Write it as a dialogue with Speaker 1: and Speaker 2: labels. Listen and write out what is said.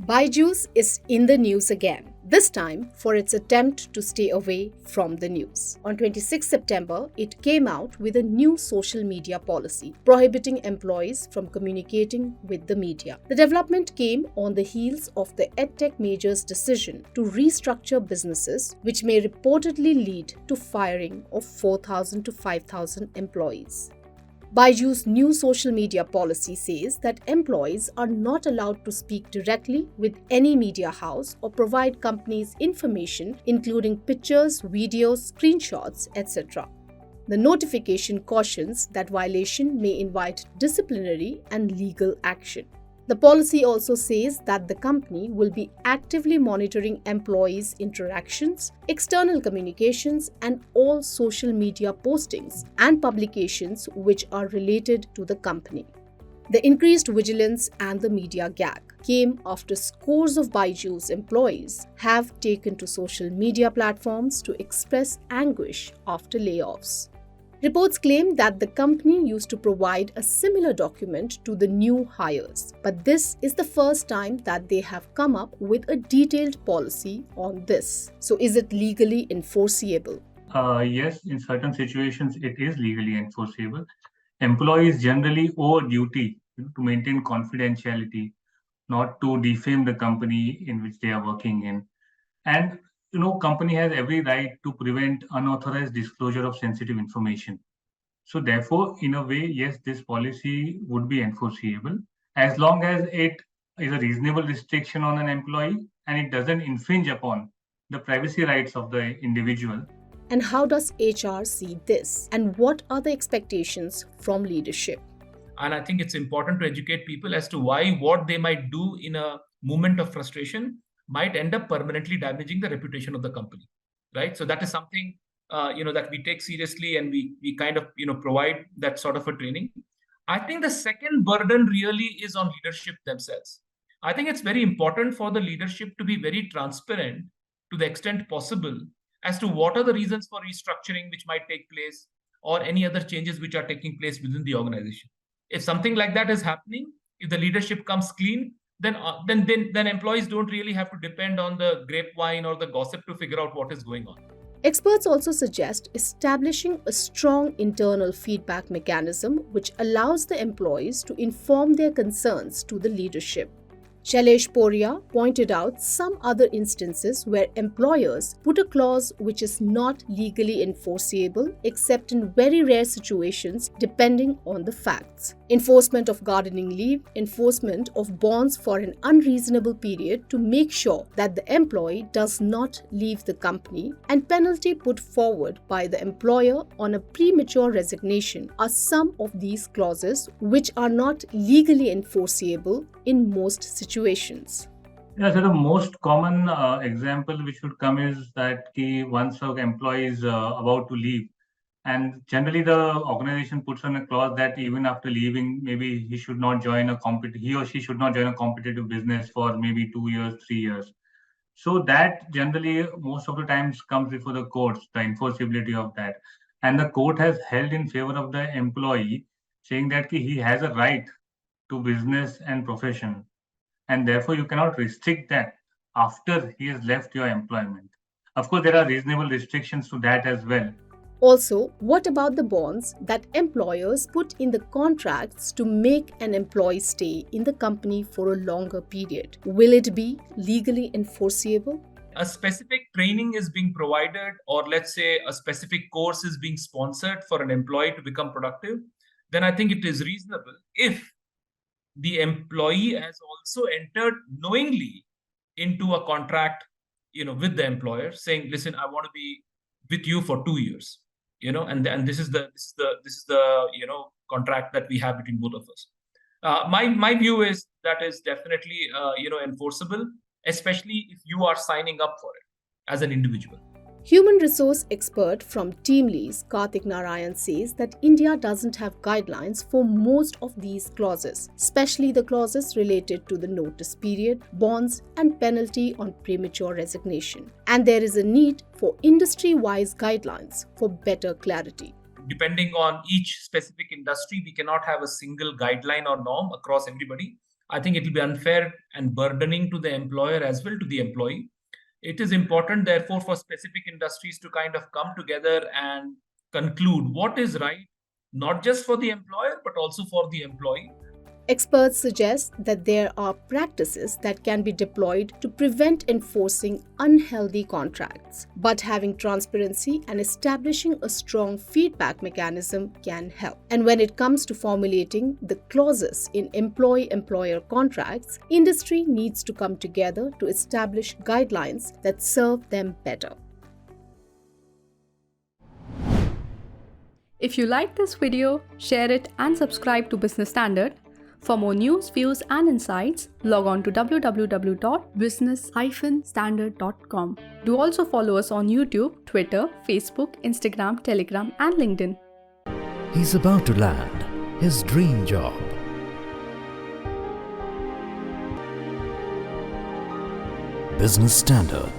Speaker 1: Byju's is in the news again, this time for its attempt to stay away from the news. On 26 September, it came out with a new social media policy prohibiting employees from communicating with the media. The development came on the heels of the EdTech major's decision to restructure businesses, which may reportedly lead to firing of 4,000 to 5,000 employees. Byju's new social media policy says that employees are not allowed to speak directly with any media house or provide companies information including pictures, videos, screenshots, etc. The notification cautions that violation may invite disciplinary and legal action. The policy also says that the company will be actively monitoring employees' interactions, external communications, and all social media postings and publications which are related to the company. The increased vigilance and the media gag came after scores of Byju's employees have taken to social media platforms to express anguish after layoffs. Reports claim that the company used to provide a similar document to the new hires, but this is the first time that they have come up with a detailed policy on this. So, is it legally enforceable?
Speaker 2: Yes, in certain situations, it is legally enforceable. Employees generally owe a duty to maintain confidentiality, not to defame the company in which they are working in. And company has every right to prevent unauthorized disclosure of sensitive information. So therefore, in a way, yes, this policy would be enforceable as long as it is a reasonable restriction on an employee and it doesn't infringe upon the privacy rights of the individual.
Speaker 1: And how does HR see this? And what are the expectations from leadership?
Speaker 3: And I think it's important to educate people as to why what they might do in a moment of frustration might end up permanently damaging the reputation of the company, right? So that is something that we take seriously, and we kind of provide that sort of a training. I think the second burden really is on leadership themselves. I think it's very important for the leadership to be very transparent to the extent possible as to what are the reasons for restructuring which might take place, or any other changes which are taking place within the organization. If something like that is happening, if the leadership comes clean, then employees don't really have to depend on the grapevine or the gossip to figure out what is going on.
Speaker 1: Experts also suggest establishing a strong internal feedback mechanism which allows the employees to inform their concerns to the leadership. Shailesh Poria pointed out some other instances where employers put a clause which is not legally enforceable except in very rare situations depending on the facts. Enforcement of gardening leave, enforcement of bonds for an unreasonable period to make sure that the employee does not leave the company, and penalty put forward by the employer on a premature resignation are some of these clauses which are not legally enforceable in most situations.
Speaker 2: Yeah, so the most common example which would come is that once an employee is about to leave, and generally the organization puts on a clause that even after leaving, maybe he or she should not join a competitive business for maybe 2 years, 3 years. So that generally most of the times comes before the courts, the enforceability of that. And the court has held in favor of the employee, saying that he has a right to business and profession, and therefore you cannot restrict that after he has left your employment. Of course, there are reasonable restrictions to that as well.
Speaker 1: Also, what about the bonds that employers put in the contracts to make an employee stay in the company for a longer period? Will it be legally enforceable?
Speaker 3: A specific training is being provided, or let's say a specific course is being sponsored for an employee to become productive, then I think it is reasonable if the employee has also entered knowingly into a contract with the employer, saying, listen, I want to be with you for 2 years, and this is the contract that we have between both of us. My view is that is definitely enforceable, especially if you are signing up for it as an individual.
Speaker 1: Human resource expert from TeamLease, Karthik Narayan, says that India doesn't have guidelines for most of these clauses, especially the clauses related to the notice period, bonds, and penalty on premature resignation. And there is a need for industry-wise guidelines for better clarity.
Speaker 3: Depending on each specific industry, we cannot have a single guideline or norm across everybody. I think it will be unfair and burdening to the employer as well to the employee. It is important, therefore, for specific industries to kind of come together and conclude what is right, not just for the employer, but also for the employee.
Speaker 1: Experts suggest that there are practices that can be deployed to prevent enforcing unhealthy contracts, but having transparency and establishing a strong feedback mechanism can help. And when it comes to formulating the clauses in employee-employer contracts, industry needs to come together to establish guidelines that serve them better.
Speaker 4: If you like this video, share it and subscribe to Business Standard. For more news, views and insights, log on to www.business-standard.com. Do also follow us on YouTube, Twitter, Facebook, Instagram, Telegram and LinkedIn.
Speaker 5: He's about to land his dream job. Business Standard.